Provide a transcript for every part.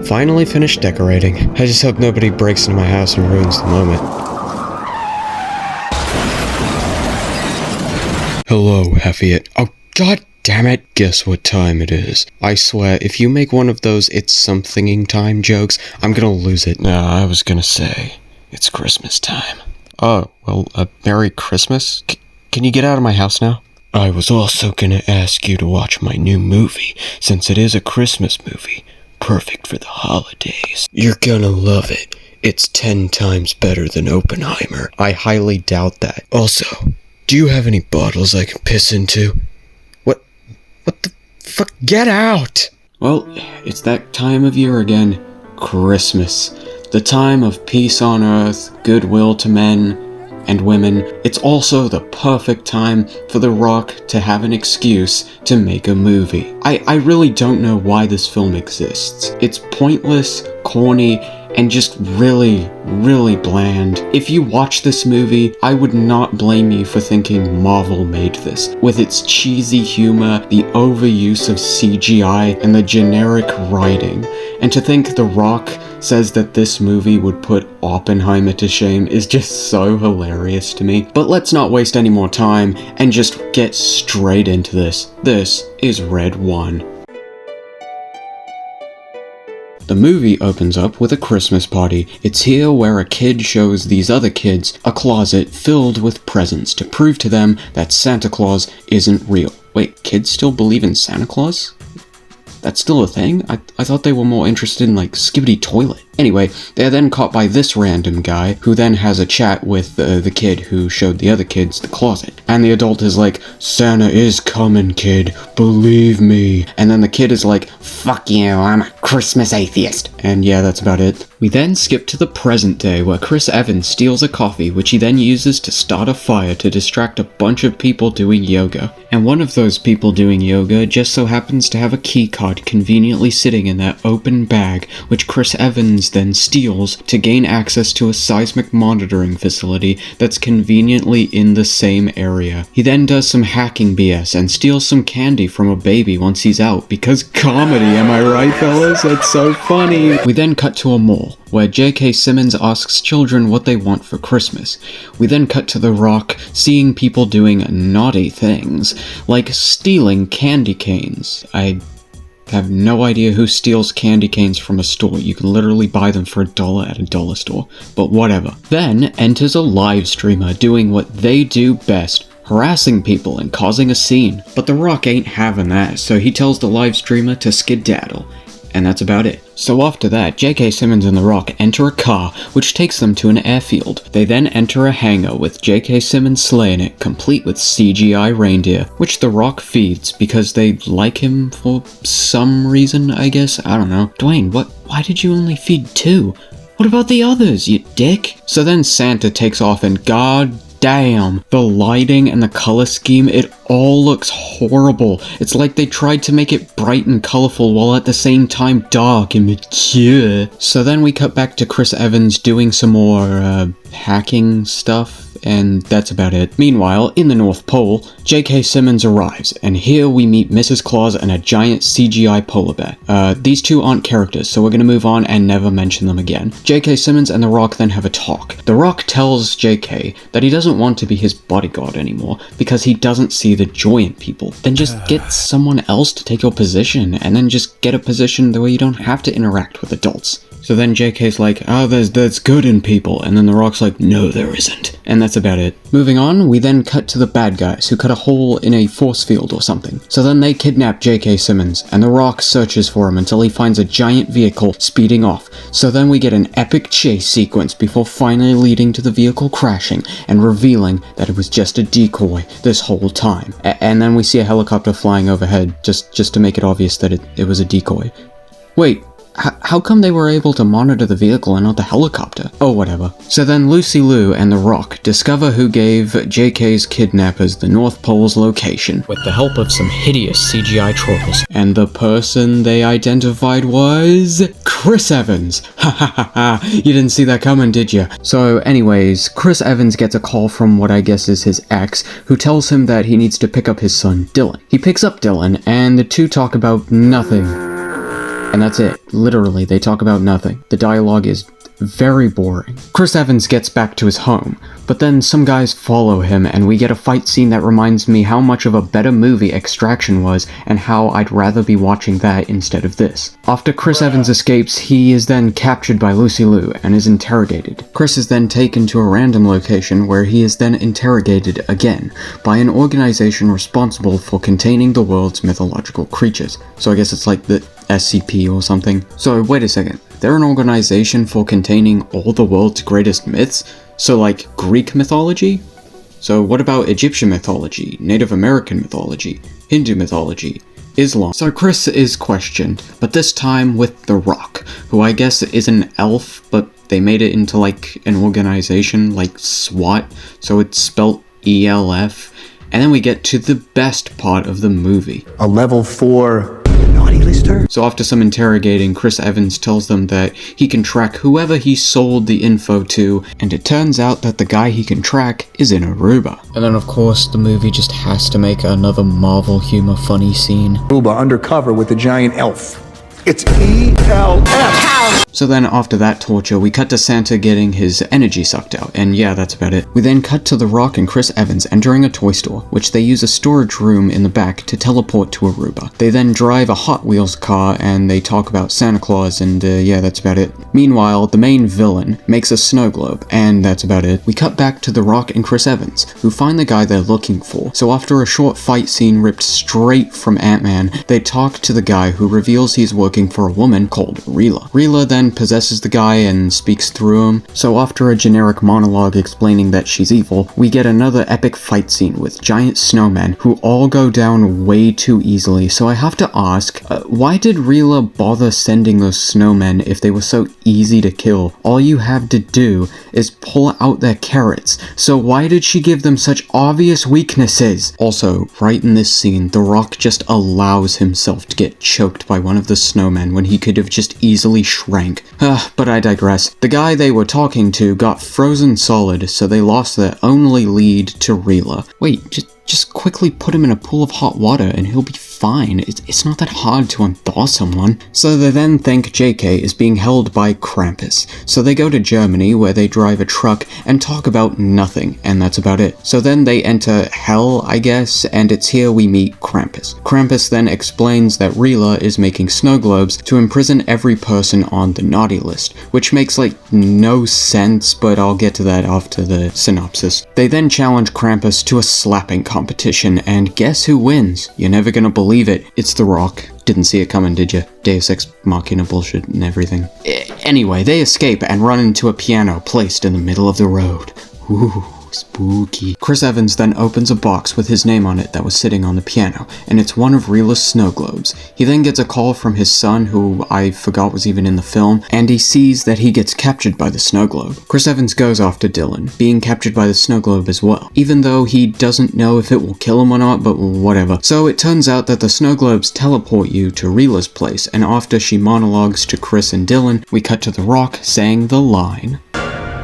Finally finished decorating. I just hope nobody breaks into my house and ruins the moment. Hello, Heffiet. Oh, god damn it. Guess what time it is. I swear, if you make one of those it's somethinging time jokes, I'm gonna lose it. No, I was gonna say, it's Christmas time. Oh, well, Merry Christmas? Can you get out of my house now? I was also gonna ask you to watch my new movie, since it is a Christmas movie. Perfect for the holidays. You're gonna love it. It's 10 times better than Oppenheimer. I highly doubt that. Also, do you have any bottles I can piss into? What the fuck? Get out! Well, it's that time of year again. Christmas. The time of peace on earth, goodwill to men and women. It's also the perfect time for The Rock to have an excuse to make a movie. I really don't know why this film exists. It's pointless, corny, and just really, really bland. If you watch this movie, I would not blame you for thinking Marvel made this. With its cheesy humor, the overuse of CGI, and the generic writing. And to think The Rock says that this movie would put Oppenheimer to shame is just so hilarious to me. But let's not waste any more time and just get straight into this. This is Red One. The movie opens up with a Christmas party. It's here where a kid shows these other kids a closet filled with presents to prove to them that Santa Claus isn't real. Wait, kids still believe in Santa Claus? That's still a thing? I thought they were more interested in, like, Skibidi Toilet. Anyway, they're then caught by this random guy, who then has a chat with the kid who showed the other kids the closet. And the adult is like, Santa is coming, kid, believe me. And then the kid is like, fuck you, I'm a Christmas atheist. And yeah, that's about it. We then skip to the present day, where Chris Evans steals a coffee, which he then uses to start a fire to distract a bunch of people doing yoga. And one of those people doing yoga just so happens to have a key card conveniently sitting in that open bag, which Chris Evans then steals to gain access to a seismic monitoring facility that's conveniently in the same area. He then does some hacking BS and steals some candy from a baby once he's out, because comedy, am I right, fellas? That's so funny. We then cut to a mall, where J.K. Simmons asks children what they want for Christmas. We then cut to The Rock seeing people doing naughty things, like stealing candy canes. I have no idea who steals candy canes from a store. You can literally buy them for $1 at a dollar store, but whatever. Then enters a live streamer doing what they do best, harassing people and causing a scene. But The Rock ain't having that, so he tells the live streamer to skedaddle. And that's about it. So after that, J.K. Simmons and The Rock enter a car, which takes them to an airfield. They then enter a hangar with J.K. Simmons slaying it, complete with CGI reindeer, which The Rock feeds because they like him for some reason, I guess? I don't know. Dwayne, why did you only feed 2? What about the others, you dick? So then Santa takes off and god damn, the lighting and the color scheme, it all looks horrible. It's like they tried to make it bright and colorful while at the same time dark and mature. So then we cut back to Chris Evans doing some more, hacking stuff, and that's about it. Meanwhile, in the North Pole, J.K. Simmons arrives, and here we meet Mrs. Claus and a giant CGI polar bear. These two aren't characters, so we're gonna move on and never mention them again. J.K. Simmons and The Rock then have a talk. The Rock tells J.K. that he doesn't want to be his bodyguard anymore, because he doesn't see the joy in people. Then just get someone else to take your position, and then just get a position the way you don't have to interact with adults. So then JK's like, oh, there's good in people, and then The Rock's like, no, there isn't. And that's about it. Moving on, we then cut to the bad guys, who cut a hole in a force field or something. So then they kidnap J.K. Simmons, and The Rock searches for him until he finds a giant vehicle speeding off. So then we get an epic chase sequence before finally leading to the vehicle crashing, and revealing that it was just a decoy this whole time. And then we see a helicopter flying overhead, just to make it obvious that it was a decoy. Wait, how come they were able to monitor the vehicle and not the helicopter? Oh, whatever. So then Lucy Liu and The Rock discover who gave JK's kidnappers the North Pole's location, with the help of some hideous CGI trolls. And the person they identified was Chris Evans. Ha ha ha ha, you didn't see that coming, did you? So anyways, Chris Evans gets a call from what I guess is his ex, who tells him that he needs to pick up his son, Dylan. He picks up Dylan, and the two talk about nothing. And that's it. Literally, they talk about nothing. The dialogue is very boring. Chris Evans gets back to his home, but then some guys follow him and we get a fight scene that reminds me how much of a better movie Extraction was and how I'd rather be watching that instead of this. After Chris Evans escapes, he is then captured by Lucy Liu and is interrogated. Chris is then taken to a random location where he is then interrogated again by an organization responsible for containing the world's mythological creatures. So I guess it's like the SCP or something. So wait a second. They're an organization for containing all the world's greatest myths? So like Greek mythology? So what about Egyptian mythology, Native American mythology, Hindu mythology, Islam? So Chris is questioned, but this time with The Rock, who I guess is an elf, but they made it into like an organization like SWAT, so it's spelt ELF. And then we get to the best part of the movie. A level 4 naughty lister? So after some interrogating, Chris Evans tells them that he can track whoever he sold the info to, and it turns out that the guy he can track is in Aruba. And then of course the movie just has to make another Marvel humor funny scene. Aruba undercover with a giant elf. It's ELF! So then after that torture, we cut to Santa getting his energy sucked out, and yeah, that's about it. We then cut to The Rock and Chris Evans entering a toy store, which they use a storage room in the back to teleport to Aruba. They then drive a Hot Wheels car, and they talk about Santa Claus, and yeah, that's about it. Meanwhile, the main villain makes a snow globe, and that's about it. We cut back to The Rock and Chris Evans, who find the guy they're looking for. So after a short fight scene ripped straight from Ant-Man, they talk to the guy who reveals he's working for a woman called Rila. Rila then possesses the guy and speaks through him. So after a generic monologue explaining that she's evil, we get another epic fight scene with giant snowmen who all go down way too easily. So I have to ask, why did Rila bother sending those snowmen if they were so easy to kill? All you have to do is pull out their carrots. So why did she give them such obvious weaknesses? Also, right in this scene, The Rock just allows himself to get choked by one of the snowmen when he could have just easily shrank. But I digress. The guy they were talking to got frozen solid, so they lost their only lead to Rila. Wait, just quickly put him in a pool of hot water and he'll be fine. It's not that hard to unthaw someone. So they then think JK is being held by Krampus. So they go to Germany where they drive a truck and talk about nothing, and that's about it. So then they enter Hell, I guess, and it's here we meet Krampus. Krampus then explains that Rila is making snow globes to imprison every person on the naughty list, which makes like no sense, but I'll get to that after the synopsis. They then challenge Krampus to a slapping competition, and guess who wins? You're never gonna believe it. It's The Rock. Didn't see it coming, did you? Deus Ex Machina bullshit and everything. Anyway, they escape and run into a piano placed in the middle of the road. Ooh. Spooky. Chris Evans then opens a box with his name on it that was sitting on the piano, and it's one of Rila's snow globes. He then gets a call from his son, who I forgot was even in the film, and he sees that he gets captured by the snow globe. Chris Evans goes after Dylan, being captured by the snow globe as well, even though he doesn't know if it will kill him or not, but whatever. So it turns out that the snow globes teleport you to Rila's place, and after she monologues to Chris and Dylan, we cut to The Rock saying the line,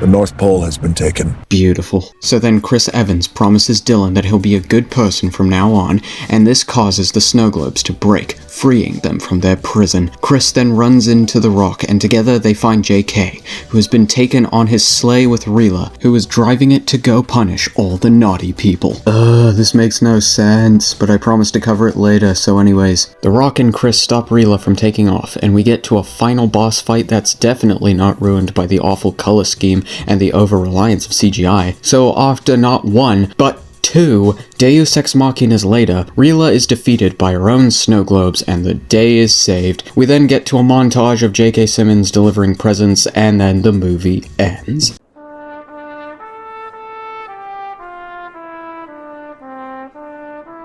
"The North Pole has been taken." Beautiful. So then Chris Evans promises Dylan that he'll be a good person from now on, and this causes the snow globes to break, freeing them from their prison. Chris then runs into The Rock, and together they find JK, who has been taken on his sleigh with Rila, who is driving it to go punish all the naughty people. This makes no sense, but I promise to cover it later, so anyways. The Rock and Chris stop Rila from taking off, and we get to a final boss fight that's definitely not ruined by the awful color scheme and the over-reliance of CGI. So after not one, but 2 Deus Ex Machinas later, Rila is defeated by her own snow globes and the day is saved. We then get to a montage of J.K. Simmons delivering presents, and then the movie ends.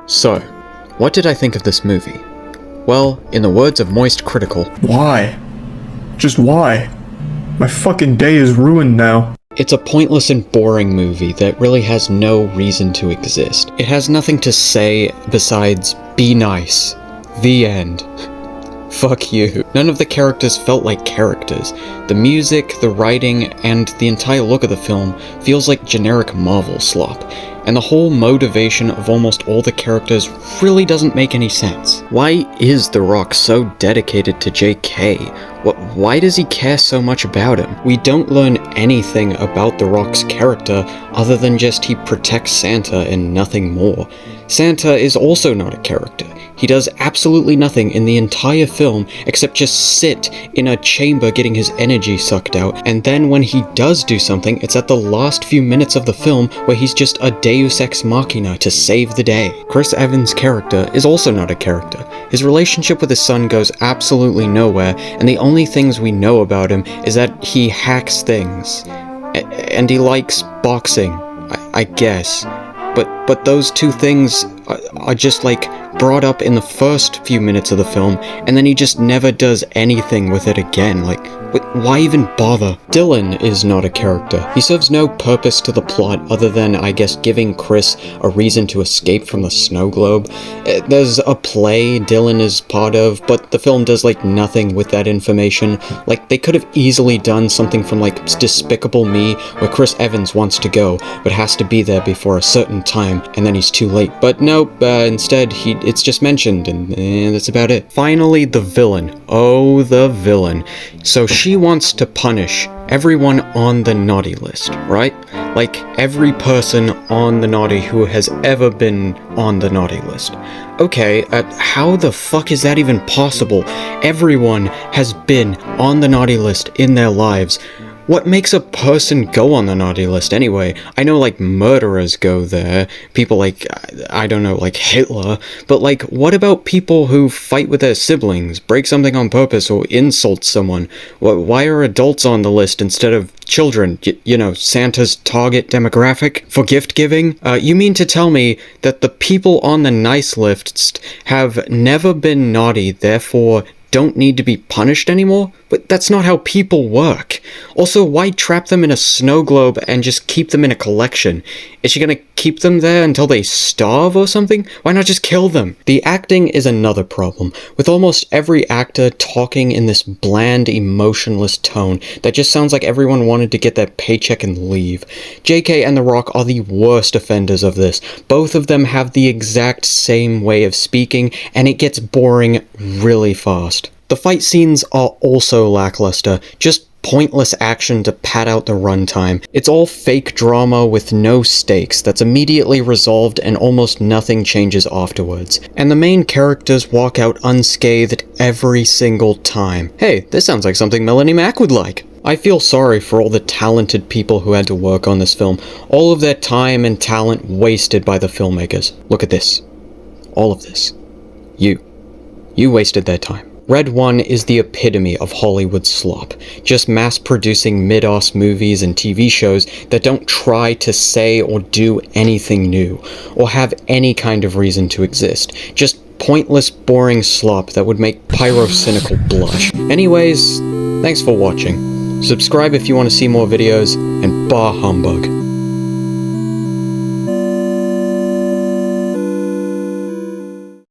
So, what did I think of this movie? Well, in the words of Moist Critical, why? Just why? My fucking day is ruined now. It's a pointless and boring movie that really has no reason to exist. It has nothing to say besides, be nice. The end. Fuck you. None of the characters felt like characters. The music, the writing, and the entire look of the film feels like generic Marvel slop. and the whole motivation of almost all the characters really doesn't make any sense. Why is The Rock so dedicated to JK? Why does he care so much about him? We don't learn anything about The Rock's character other than just he protects Santa and nothing more. Santa is also not a character. He does absolutely nothing in the entire film except just sit in a chamber getting his energy sucked out, and then when he does do something, it's at the last few minutes of the film where he's just a deus ex machina to save the day. Chris Evans' character is also not a character. His relationship with his son goes absolutely nowhere, and the only things we know about him is that he hacks things. And he likes boxing, I guess. But those two things are just like brought up in the first few minutes of the film, and then he just never does anything with it again. Like, why even bother? Dylan is not a character. He serves no purpose to the plot other than, I guess, giving Chris a reason to escape from the snow globe. There's a play Dylan is part of, but the film does like nothing with that information. Like, they could have easily done something from like Despicable Me, where Chris Evans wants to go, but has to be there before a certain time, and then he's too late. But nope, instead it's just mentioned, and that's about it. Finally, the villain. Oh, the villain. So she wants to punish everyone on the naughty list, right? Like, every person on the naughty who has ever been on the naughty list. Okay, how the fuck is that even possible? Everyone has been on the naughty list in their lives. What makes a person go on the naughty list anyway? I know, like, murderers go there, people like, I don't know, like Hitler, but like, what about people who fight with their siblings, break something on purpose, or insult someone? Why are adults on the list instead of children? You know, Santa's target demographic for gift giving? You mean to tell me that the people on the nice list have never been naughty, therefore don't need to be punished anymore? But that's not how people work. Also, why trap them in a snow globe and just keep them in a collection? Is she gonna keep them there until they starve or something? Why not just kill them? The acting is another problem, with almost every actor talking in this bland, emotionless tone that just sounds like everyone wanted to get their paycheck and leave. JK and The Rock are the worst offenders of this. Both of them have the exact same way of speaking, and it gets boring really fast. The fight scenes are also lackluster, just pointless action to pad out the runtime. It's all fake drama with no stakes that's immediately resolved and almost nothing changes afterwards. And the main characters walk out unscathed every single time. Hey, this sounds like something Melanie Mack would like. I feel sorry for all the talented people who had to work on this film. All of their time and talent wasted by the filmmakers. Look at this. All of this. You wasted their time. Red One is the epitome of Hollywood slop, just mass-producing mid-ass movies and TV shows that don't try to say or do anything new, or have any kind of reason to exist, just pointless, boring slop that would make Pyrocynical blush. Anyways, thanks for watching. Subscribe if you want to see more videos, and bah humbug.